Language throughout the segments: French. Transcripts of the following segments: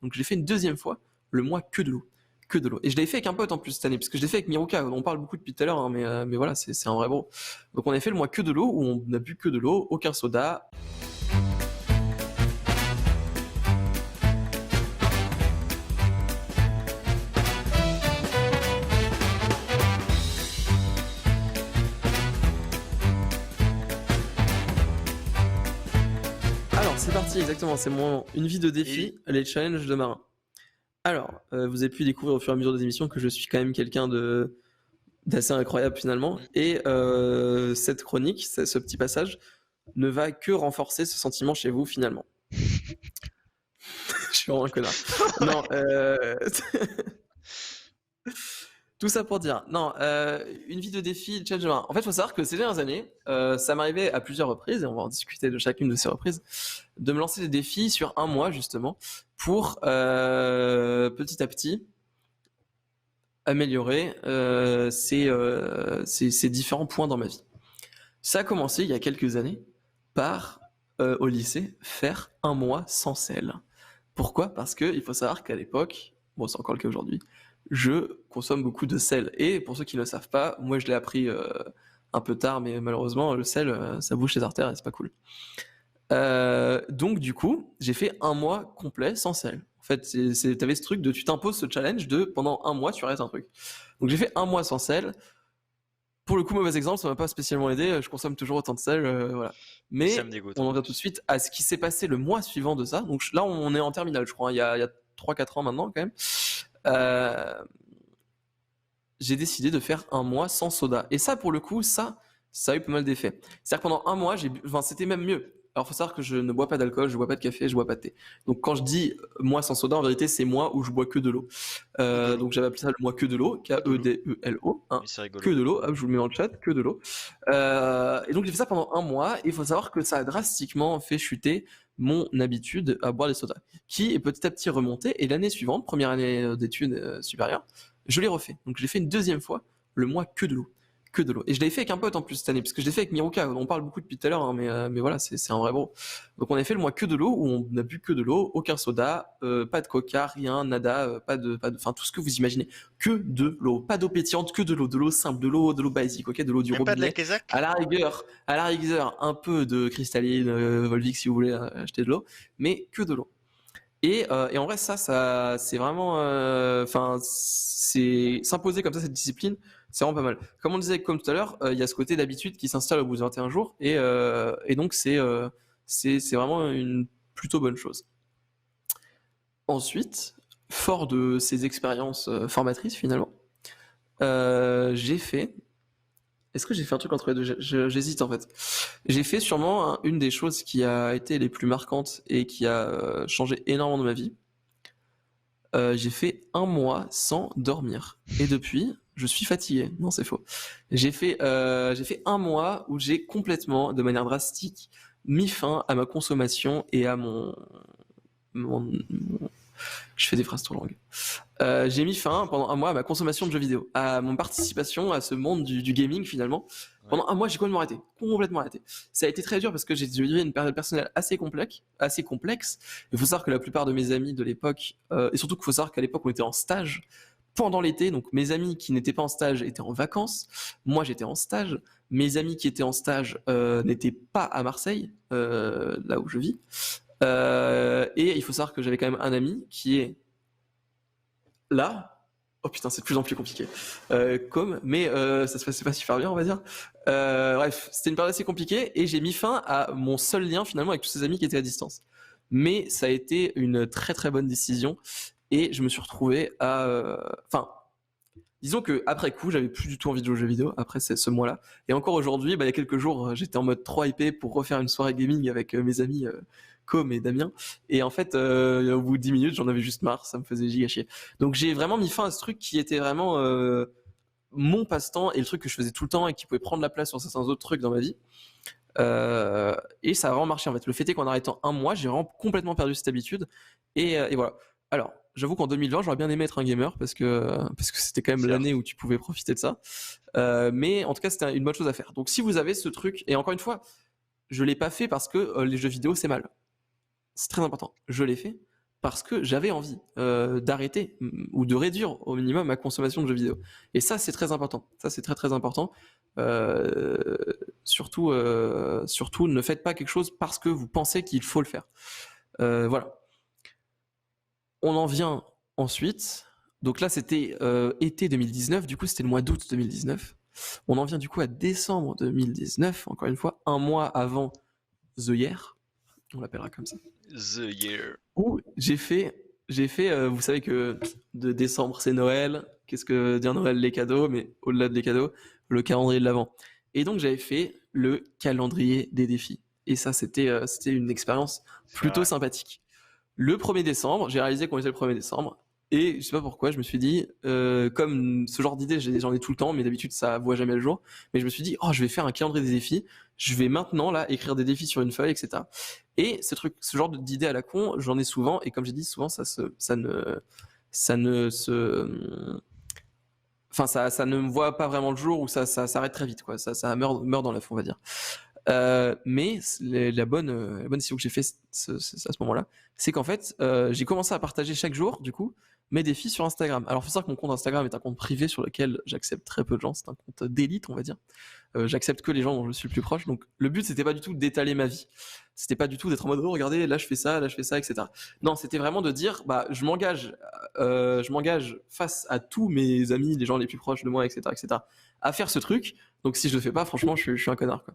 Donc je l'ai fait une deuxième fois, le mois que de l'eau. Que de l'eau. Et je l'avais fait avec un pote en plus cette année, parce que je l'ai fait avec Miruka. On parle beaucoup depuis tout à l'heure, hein, mais voilà, c'est un vrai bro. Donc on a fait le mois que de l'eau, où on n'a bu que de l'eau, aucun soda. Alors c'est parti, exactement, c'est une vie de défi, les challenges de marin. Alors, vous avez pu découvrir au fur et à mesure des émissions que je suis quand même quelqu'un d'assez incroyable finalement. Et cette chronique, ce petit passage, ne va que renforcer ce sentiment chez vous finalement. Je suis vraiment un connard. Non, tout ça pour dire, non, une vie de défi, challenge de marin. En fait, il faut savoir que ces dernières années, ça m'arrivait à plusieurs reprises, et on va en discuter de chacune de ces reprises, de me lancer des défis sur un mois justement, pour petit à petit améliorer ces différents points dans ma vie. Ça a commencé il y a quelques années par, au lycée, faire un mois sans sel. Pourquoi ? Parce que il faut savoir qu'à l'époque, bon c'est encore le cas aujourd'hui, je consomme beaucoup de sel. Et pour ceux qui ne le savent pas, moi je l'ai appris un peu tard, mais malheureusement le sel, ça bouche les artères et c'est pas cool. Donc du coup, j'ai fait un mois complet sans sel. En fait, t'avais ce truc de tu t'imposes ce challenge de pendant un mois tu arrêtes un truc. Donc j'ai fait un mois sans sel. Pour le coup, mauvais exemple, ça m'a pas spécialement aidé. Je consomme toujours autant de sel, voilà. Mais Ça me dégoûte. on en vient tout de suite à ce qui s'est passé le mois suivant de ça. Donc là, on est en terminale, je crois. Il y a 3-4 ans maintenant, quand même. J'ai décidé de faire un mois sans soda. Et ça, pour le coup, ça a eu pas mal d'effets. C'est-à-dire que pendant un mois, c'était même mieux. Alors, faut savoir que je ne bois pas d'alcool, je bois pas de café, je bois pas de thé. Donc, quand je dis mois sans soda, en vérité, c'est mois où je bois que de l'eau. Donc, j'avais appelé ça le mois que de l'eau, K-E-D-E-L-O, hein. Que de l'eau, je vous le mets dans le chat, que de l'eau. Et donc, j'ai fait ça pendant un mois, et il faut savoir que ça a drastiquement fait chuter mon habitude à boire des sodas, qui est petit à petit remontée, et l'année suivante, première année d'études supérieures, je l'ai refait. Donc je l'ai fait une deuxième fois, le mois que de l'eau. Que de l'eau. Et je l'avais fait avec un pote en plus cette année, parce que je l'ai fait avec Miruka. On parle beaucoup depuis tout à l'heure, hein, mais voilà, c'est un vrai bro. Donc on a fait le mois que de l'eau, où on n'a bu que de l'eau, aucun soda, pas de coca, rien, nada, enfin tout ce que vous imaginez. Que de l'eau. Pas d'eau pétillante, que de l'eau simple, de l'eau basique, ok, de l'eau du Même pas de la robinet. Kézak ? À la rigueur, un peu de cristalline, Volvic si vous voulez acheter de l'eau, mais que de l'eau. Et en vrai, ça, c'est vraiment, enfin, c'est s'imposer comme ça cette discipline, c'est vraiment pas mal. Comme on disait, comme tout à l'heure, il y a ce côté d'habitude qui s'installe au bout de 21 jours, et donc c'est vraiment une plutôt bonne chose. Ensuite, fort de ces expériences formatrices finalement, j'ai fait. Est-ce que j'ai fait un truc entre les deux ? J'hésite en fait. J'ai fait sûrement une des choses qui a été les plus marquantes et qui a changé énormément de ma vie. J'ai fait un mois sans dormir. Et depuis, je suis fatigué. Non, c'est faux. J'ai fait un mois où j'ai complètement, de manière drastique, mis fin à ma consommation et à je fais des phrases trop longues. J'ai mis fin pendant un mois à ma consommation de jeux vidéo, à mon participation à ce monde du gaming finalement. Ouais. Pendant un mois, j'ai complètement arrêté. Ça a été très dur parce que j'ai vécu une période personnelle assez complexe. Il faut savoir que la plupart de mes amis de l'époque, et surtout qu'il faut savoir qu'à l'époque on était en stage pendant l'été, donc mes amis qui n'étaient pas en stage étaient en vacances. Moi, j'étais en stage. Mes amis qui étaient en stage n'étaient pas à Marseille, là où je vis. Et il faut savoir que j'avais quand même un ami qui est là. Oh putain, c'est de plus en plus compliqué. Mais ça se passait pas super bien, on va dire. Bref, c'était une période assez compliquée et j'ai mis fin à mon seul lien finalement avec tous ces amis qui étaient à distance. Mais ça a été une très très bonne décision et je me suis retrouvé à... Enfin, disons que après coup, j'avais plus du tout envie de jouer aux jeux vidéo après ce mois-là. Et encore aujourd'hui, il y a quelques jours, j'étais en mode trop hypé pour refaire une soirée gaming avec mes amis Com et Damien. Et en fait, au bout de 10 minutes, j'en avais juste marre, ça me faisait giga chier. Donc j'ai vraiment mis fin à ce truc qui était vraiment mon passe-temps et le truc que je faisais tout le temps et qui pouvait prendre la place sur certains autres trucs dans ma vie. Et ça a vraiment marché en fait. Le fait est qu'en arrêtant un mois, j'ai vraiment complètement perdu cette habitude. Et voilà. Alors, j'avoue qu'en 2020, j'aurais bien aimé être un gamer parce que c'était quand même l'année où tu pouvais profiter de ça. Mais en tout cas, c'était une bonne chose à faire. Donc, si vous avez ce truc, et encore une fois, je l'ai pas fait parce que les jeux vidéo c'est mal. C'est très important. Je l'ai fait parce que j'avais envie d'arrêter ou de réduire au minimum ma consommation de jeux vidéo. Et ça, c'est très important. Ça, c'est très très important. Surtout, ne faites pas quelque chose parce que vous pensez qu'il faut le faire. Voilà. On en vient ensuite. Donc là, c'était été 2019. Du coup, c'était le mois d'août 2019. On en vient du coup à décembre 2019. Encore une fois, un mois avant The Year. On l'appellera comme ça. The Year. Où j'ai fait, vous savez que de décembre c'est Noël. Qu'est-ce que dire Noël, les cadeaux, mais au-delà des cadeaux, le calendrier de l'Avent. Et donc j'avais fait le calendrier des défis. Et ça, c'était une expérience plutôt sympathique. Le 1er décembre, j'ai réalisé qu'on était le 1er décembre. Et je sais pas pourquoi, je me suis dit, comme ce genre d'idée, j'en ai tout le temps, mais d'habitude ça voit jamais le jour. Mais je me suis dit, oh, je vais faire un calendrier des défis. Je vais maintenant là écrire des défis sur une feuille, etc. Et ce genre d'idée à la con, j'en ai souvent. Et comme j'ai dit, souvent ça ne me voit pas vraiment le jour, ou ça s'arrête très vite, quoi. Ça meurt dans l'œuf, on va dire. Mais la bonne décision que j'ai fait à ce moment-là, c'est qu'en fait, j'ai commencé à partager chaque jour, du coup, mes défis sur Instagram. Alors, faut savoir que mon compte Instagram est un compte privé sur lequel j'accepte très peu de gens. C'est un compte d'élite, on va dire. J'accepte que les gens dont je suis le plus proche. Donc, le but, c'était pas du tout d'étaler ma vie. C'était pas du tout d'être en mode, oh, regardez, là je fais ça, etc. Non, c'était vraiment de dire, bah, je m'engage face à tous mes amis, les gens les plus proches de moi, etc., à faire ce truc. Donc, si je le fais pas, franchement, je suis un connard, quoi.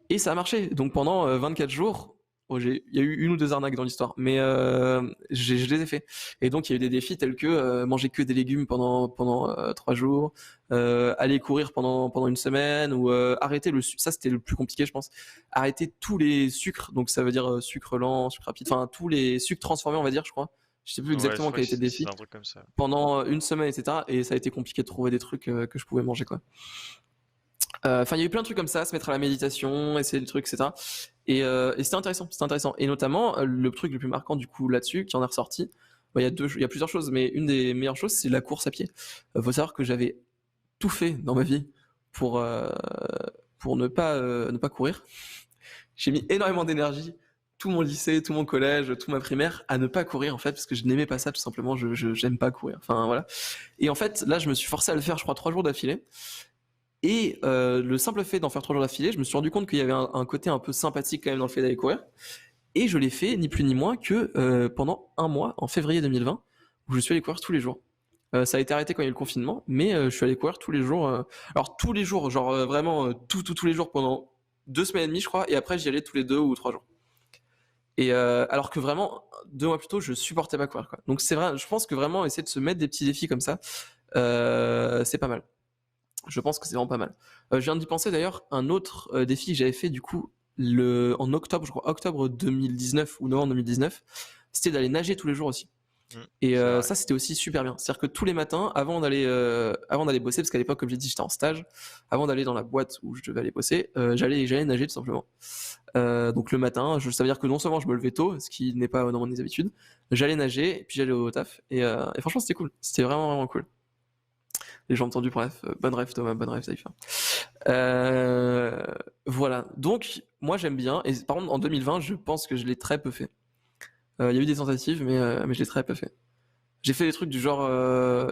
Et ça a marché. Donc pendant 24 jours, il y a eu une ou deux arnaques dans l'histoire, mais je les ai fait. Et donc il y a eu des défis tels que manger que des légumes pendant 3 jours, aller courir pendant une semaine, ou arrêter le sucre. Ça, c'était le plus compliqué, je pense. Arrêter tous les sucres, donc ça veut dire sucre lent, sucre rapide, enfin tous les sucres transformés, on va dire, je crois. Je sais plus Ouais, je exactement crois quel que était le défi. c'est un truc comme ça. Pendant une semaine, etc. Et ça a été compliqué de trouver des trucs que je pouvais manger, quoi. Enfin, il y a eu plein de trucs comme ça, se mettre à la méditation, essayer des trucs, etc. Et c'était intéressant. Et notamment, le truc le plus marquant du coup là-dessus, qui en est ressorti, bah, il y a plusieurs choses, mais une des meilleures choses, c'est la course à pied. Faut savoir que j'avais tout fait dans ma vie pour ne pas courir. J'ai mis énormément d'énergie, tout mon lycée, tout mon collège, toute ma primaire, à ne pas courir en fait, parce que je n'aimais pas ça, tout simplement. J'aime pas courir. Enfin voilà. Et en fait, là, je me suis forcé à le faire, je crois, 3 jours d'affilée. Et le simple fait d'en faire 3 jours d'affilée, je me suis rendu compte qu'il y avait un côté un peu sympathique quand même dans le fait d'aller courir. Et je l'ai fait ni plus ni moins que pendant un mois, en février 2020, où je suis allé courir tous les jours. Ça a été arrêté quand il y a eu le confinement, mais je suis allé courir tous les jours. Alors tous les jours, genre vraiment tous les jours pendant 2 semaines et demie, je crois. Et après, j'y allais tous les 2 ou 3 jours. Et alors que vraiment, 2 mois plus tôt, je supportais pas courir, quoi. Donc c'est vrai, je pense que vraiment essayer de se mettre des petits défis comme ça, c'est pas mal. Je pense que c'est vraiment pas mal. Je viens d'y penser d'ailleurs, un autre défi que j'avais fait du coup en octobre, je crois octobre 2019 ou novembre 2019, c'était d'aller nager tous les jours aussi. Et ça, c'était aussi super bien. C'est-à-dire que tous les matins, avant d'aller bosser, parce qu'à l'époque, comme j'ai dit, j'étais en stage, avant d'aller dans la boîte où je devais aller bosser, j'allais nager tout simplement. Donc le matin, ça veut dire que non seulement je me levais tôt, ce qui n'est pas dans mes habitudes, j'allais nager, et puis j'allais au taf. Et franchement, c'était cool. C'était vraiment, vraiment cool. Et j'ai entendu, bref, bonne rêve Thomas, bonne rêve Saïfa. Voilà, donc moi j'aime bien, et par contre en 2020 je pense que je l'ai très peu fait. Il y a eu des tentatives, mais je l'ai très peu fait. J'ai fait des trucs du genre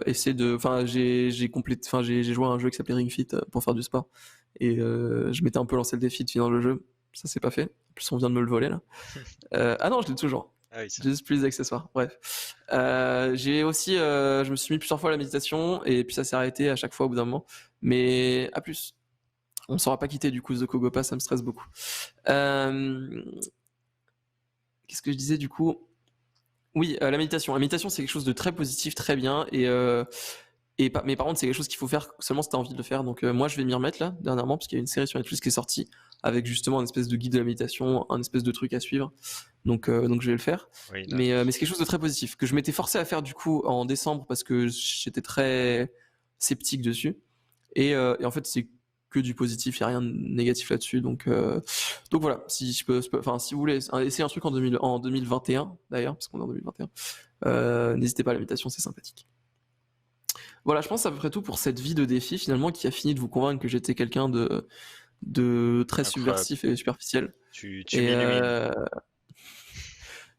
j'ai joué à un jeu qui s'appelait Ring Fit pour faire du sport, et je m'étais un peu lancé le défi de finir le jeu. Ça c'est pas fait, en plus on vient de me le voler là. Ah non, je l'ai toujours. Ah oui, ça. Juste plus d'accessoires, bref. J'ai aussi, je me suis mis plusieurs fois à la méditation, et puis ça s'est arrêté à chaque fois au bout d'un moment. Mais à plus. On ne saura pas quitter du coup The Kogopa, ça me stresse beaucoup. Qu'est-ce que je disais du coup? Oui, la méditation. La méditation, c'est quelque chose de très positif, très bien, mais par contre, c'est quelque chose qu'il faut faire seulement si tu as envie de le faire. Donc moi, je vais m'y remettre là, dernièrement, parce qu'il y a une série sur Netflix qui est sortie avec justement une espèce de guide de la méditation, un espèce de truc à suivre. Donc je vais le faire. Oui, mais c'est quelque chose de très positif, que je m'étais forcé à faire du coup en décembre, parce que j'étais très sceptique dessus. Et en fait, c'est que du positif, il n'y a rien de négatif là-dessus. Donc voilà, si vous voulez essayer un truc en 2021 d'ailleurs, parce qu'on est en 2021, n'hésitez pas, la méditation, c'est sympathique. Voilà, je pense que c'est à peu près tout pour cette vie de défi finalement, qui a fini de vous convaincre que j'étais quelqu'un de très incroyable. subversif et superficiel. Tu m'illumines.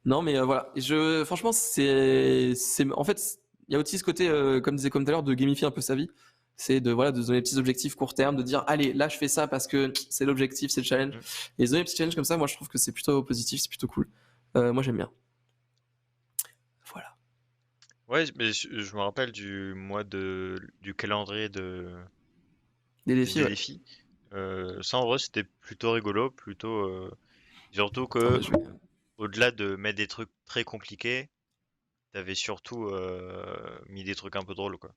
Non, mais voilà. Et franchement, en fait, il y a aussi ce côté, comme tout à l'heure, de gamifier un peu sa vie. C'est voilà, de se donner des petits objectifs court terme, de dire, allez, là, je fais ça parce que c'est l'objectif, c'est le challenge. Mm. Et se donner des petits challenges comme ça, moi, je trouve que c'est plutôt positif, c'est plutôt cool. Moi, j'aime bien. Voilà. Ouais, mais je me rappelle du calendrier Des défis, des ouais. défis. Ça, en vrai, c'était plutôt rigolo, surtout Ah bah, que, je vais- au-delà de mettre des trucs très compliqués, t'avais surtout mis des trucs un peu drôles, quoi.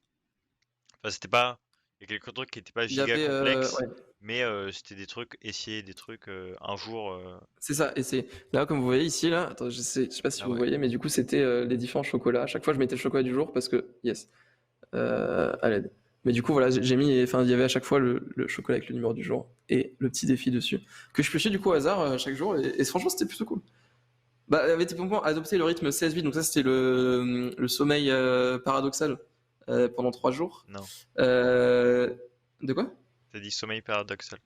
Enfin, il y a quelques trucs qui étaient pas Il y giga avait, complexes, ouais, mais c'était essayer des trucs un jour. c'est ça. Et c'est là, comme vous voyez ici, là, attends, je sais pas si Ah vous ouais. voyez, mais du coup, c'était les différents chocolats. À chaque fois, je mettais le chocolat du jour parce que, yes, à l'aide. Mais du coup, voilà, j'ai mis, enfin, il y avait à chaque fois le chocolat avec le numéro du jour et le petit défi dessus que je piochais du coup au hasard chaque jour. Et franchement, c'était plutôt cool. Bah, avait typiquement adopté le rythme 16-8, donc ça, c'était le sommeil paradoxal pendant 3 jours. Non. Euh, de quoi? T'as dit sommeil paradoxal.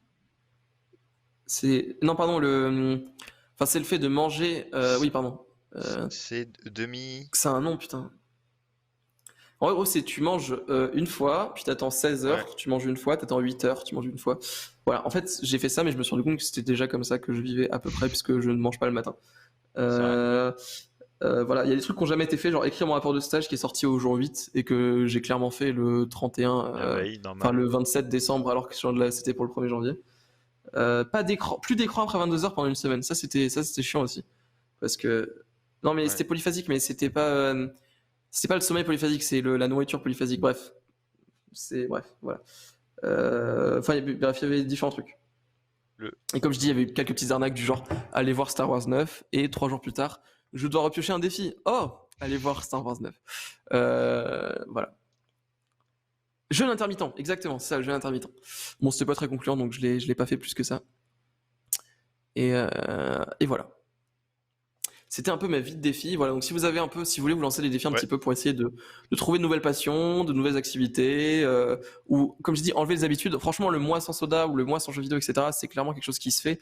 Non, pardon, enfin, c'est le fait de manger. C- Oui, pardon. C'est demi. C'est un nom, putain. En gros, c'est tu manges une fois, puis t'attends 16 Ouais, heures, tu manges une fois, t'attends 8 heures, tu manges une fois. Voilà, en fait, j'ai fait ça, mais je me suis rendu compte que c'était déjà comme ça que je vivais à peu près, puisque je ne mange pas le matin. c'est vrai. Euh, voilà, il y a des trucs qui n'ont jamais été faits, genre écrire mon rapport de stage qui est sorti au jour 8 et que j'ai clairement fait le 31, La veille, enfin normal. le 27 décembre, alors que c'était pour le 1er janvier. Pas d'écran, plus d'écran après 22 heures pendant une semaine. Ça, c'était chiant aussi. Parce que, non, mais Ouais. c'était polyphasique, mais c'était pas le sommeil polyphasique, c'est la nourriture polyphasique. Bref, voilà. Enfin, bref, il y avait différents trucs. Le... Et comme je dis, il y avait eu quelques petites arnaques du genre aller voir Star Wars 9 et 3 jours plus tard, je dois repiocher un défi. Oh, aller voir Star Wars 9. Voilà. Jeûne intermittent, exactement, c'est ça, le jeûne intermittent. Bon, c'était pas très concluant, donc je l'ai pas fait plus que ça. Et voilà. C'était un peu ma vie de défi. Voilà, donc si vous voulez vous lancer des défis un Ouais. petit peu pour essayer de trouver de nouvelles passions, de nouvelles activités, ou comme je dis, enlever les habitudes. Franchement, le mois sans soda ou le mois sans jeux vidéo, etc., c'est clairement quelque chose qui se fait.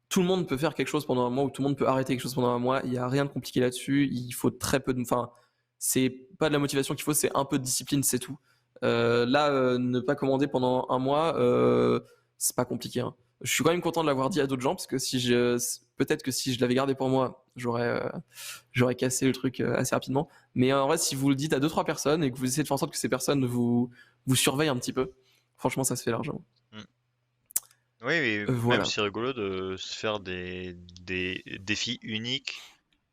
Tout le monde peut faire quelque chose pendant un mois ou tout le monde peut arrêter quelque chose pendant un mois. Il n'y a rien de compliqué là-dessus. Il faut très peu de. Enfin, c'est pas de la motivation qu'il faut, c'est un peu de discipline, c'est tout. Là, ne pas commander pendant un mois, c'est pas compliqué, hein. Je suis quand même content de l'avoir dit à d'autres gens parce que peut-être que si je l'avais gardé pour moi, j'aurais cassé le truc assez rapidement. Mais en vrai, si vous le dites à 2-3 personnes et que vous essayez de faire en sorte que ces personnes vous surveillent un petit peu, franchement, ça se fait largement. Mm. Oui, mais même Voilà. c'est rigolo de se faire des défis uniques.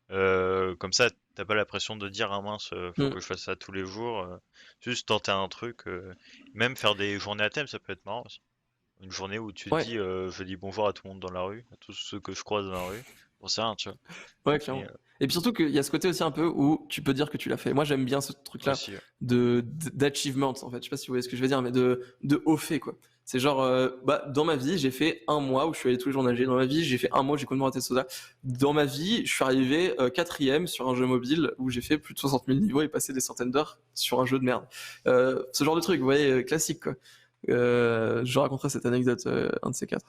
Comme ça, t'as pas la pression de dire ah mince, faut Mm. que je fasse ça tous les jours. Juste tenter un truc. Même faire des journées à thème, ça peut être marrant aussi. Une journée où tu te Ouais, dis je dis bonjour à tout le monde dans la rue, à tous ceux que je croise dans la rue. Bon, c'est rien, tu vois. ouais, Mais clairement. Et puis surtout qu'il y a ce côté aussi un peu où tu peux dire que tu l'as fait. Moi, j'aime bien ce truc-là aussi, ouais. d'achievement, en fait. Je sais pas si vous voyez ce que je veux dire, mais de haut fait, quoi. C'est genre, dans ma vie, j'ai fait un mois où je suis allé tous les jours nager. Dans ma vie, j'ai fait un mois où j'ai complètement raté Soda. Dans ma vie, je suis arrivé quatrième sur un jeu mobile où j'ai fait plus de 60 000 niveaux et passé des centaines d'heures sur un jeu de merde. Ce genre de truc, vous voyez, classique, quoi. Je raconterai cette anecdote, un de ces quatre.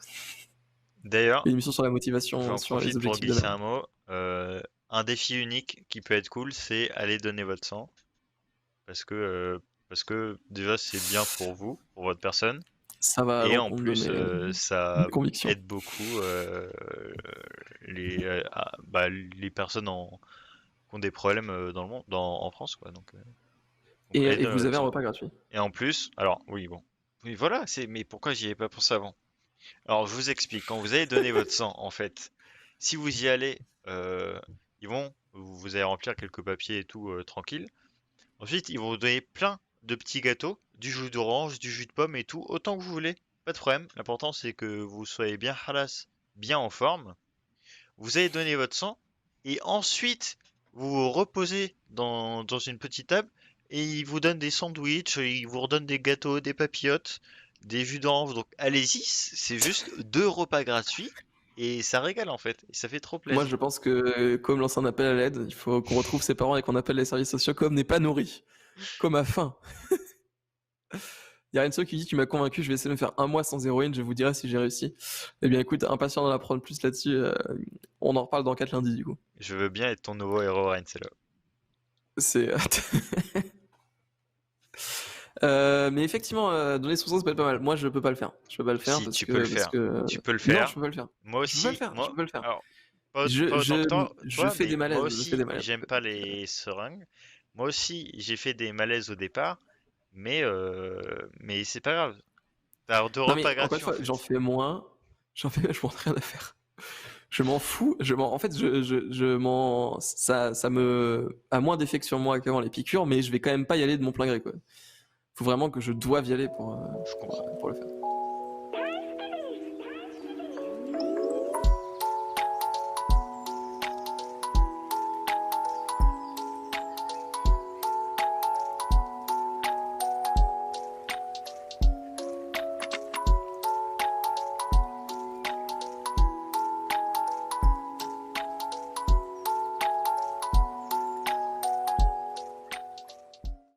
D'ailleurs, Une émission sur la motivation, j'en sur les profite pour objectifs de glisser merde. un mot. Un défi unique qui peut être cool, c'est aller donner votre sang. Parce que, euh, parce que déjà, c'est bien pour vous, pour votre personne. Ça va à Et en l'encontre de plus, mes ça convictions. aide beaucoup les personnes qui ont des problèmes dans le monde, en France, quoi. Donc allez Et donner vous votre avez un sang. repas gratuit. Et en plus, alors oui, bon. Oui, voilà, mais pourquoi j'y avais pas pensé avant? Alors, je vous explique. Quand vous allez donner votre sang, en fait, si vous y allez, vous allez remplir quelques papiers et tout, tranquille. Ensuite, ils vont vous donner plein de petits gâteaux, du jus d'orange, du jus de pomme et tout, autant que vous voulez. Pas de problème. L'important, c'est que vous soyez bien halas, bien en forme. Vous allez donner votre sang et ensuite, vous vous reposez dans une petite table et ils vous donnent des sandwichs, ils vous redonnent des gâteaux, des papillotes, des jus d'orange. Donc, allez-y, c'est juste 2 repas gratuits et ça régale en fait. Et ça fait trop Moi, plaisir. je pense que, comme lance un appel à l'aide, il faut qu'on retrouve ses parents et qu'on appelle les services sociaux comme n'est pas nourri, comme a faim. Il y a Renzo qui dit tu m'as convaincu, je vais essayer de me faire un mois sans héroïne, je vous dirai si j'ai réussi. Eh bien, écoute, impatient d'en apprendre plus là-dessus. On en reparle dans 4 lundis du coup. Je veux bien être ton nouveau héros, Reincello. C'est. Mais effectivement, donner son sang, ça peut être pas mal. Moi, je peux pas le faire. Je peux pas le faire Si, parce tu que, peux le parce faire. que... Tu peux le Non, faire. je peux pas le faire. Moi Je peux pas le aussi, faire. Je peux pas le faire. alors, pas Je, autant que je toi, fais des mais moi malaises. Je fais aussi, des malaises. j'aime pas les seringues. Moi aussi, j'ai fait des malaises au départ, mais c'est pas grave. T'as 2 Non mais repas encore une gratuits en fois, j'en fait. fais moins. J'en fais vachement rien à faire. Je m'en fous. En fait, je m'en, ça me a moins d'effet que sur moi qu'avant les piqûres, mais je vais quand même pas y aller de mon plein gré quoi. Faut vraiment que je doive y aller Je comprends. pour le faire.